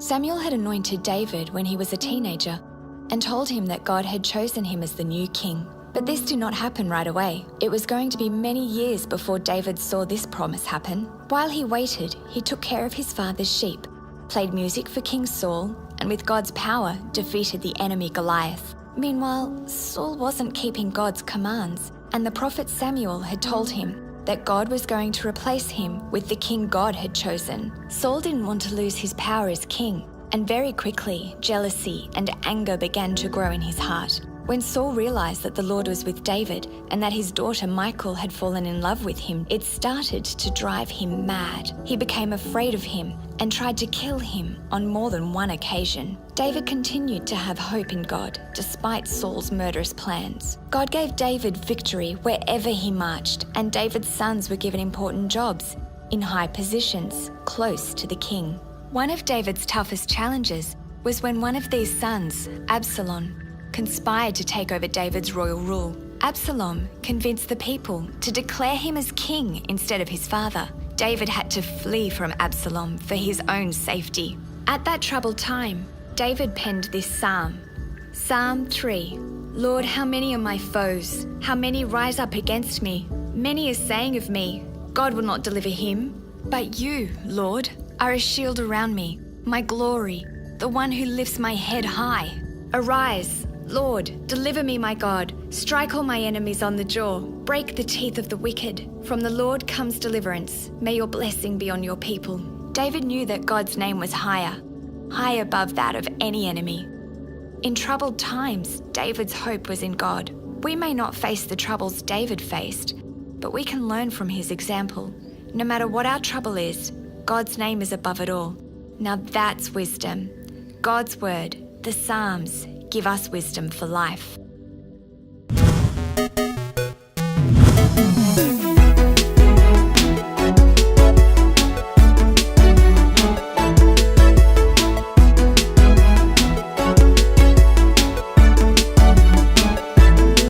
Samuel had anointed David when he was a teenager and told him that God had chosen him as the new king. But this did not happen right away. It was going to be many years before David saw this promise happen. While he waited, he took care of his father's sheep, played music for King Saul, and with God's power, defeated the enemy Goliath. Meanwhile, Saul wasn't keeping God's commands, and the prophet Samuel had told him that God was going to replace him with the king God had chosen. Saul didn't want to lose his power as king, and very quickly, jealousy and anger began to grow in his heart. When Saul realized that the Lord was with David and that his daughter Michal had fallen in love with him, it started to drive him mad. He became afraid of him and tried to kill him on more than one occasion. David continued to have hope in God despite Saul's murderous plans. God gave David victory wherever he marched, and David's sons were given important jobs in high positions close to the king. One of David's toughest challenges was when one of these sons, Absalom, conspired to take over David's royal rule. Absalom convinced the people to declare him as king instead of his father. David had to flee from Absalom for his own safety. At that troubled time, David penned this psalm. Psalm 3. Lord, how many are my foes? How many rise up against me? Many are saying of me, God will not deliver him. But you, Lord, are a shield around me, my glory, the one who lifts my head high. Arise, Lord, deliver me, my God. Strike all my enemies on the jaw. Break the teeth of the wicked. From the Lord comes deliverance. May your blessing be on your people. David knew that God's name was high above that of any enemy. In troubled times, David's hope was in God. We may not face the troubles David faced, but we can learn from his example. No matter what our trouble is, God's name is above it all. Now that's wisdom. God's word, the Psalms, give us wisdom for life.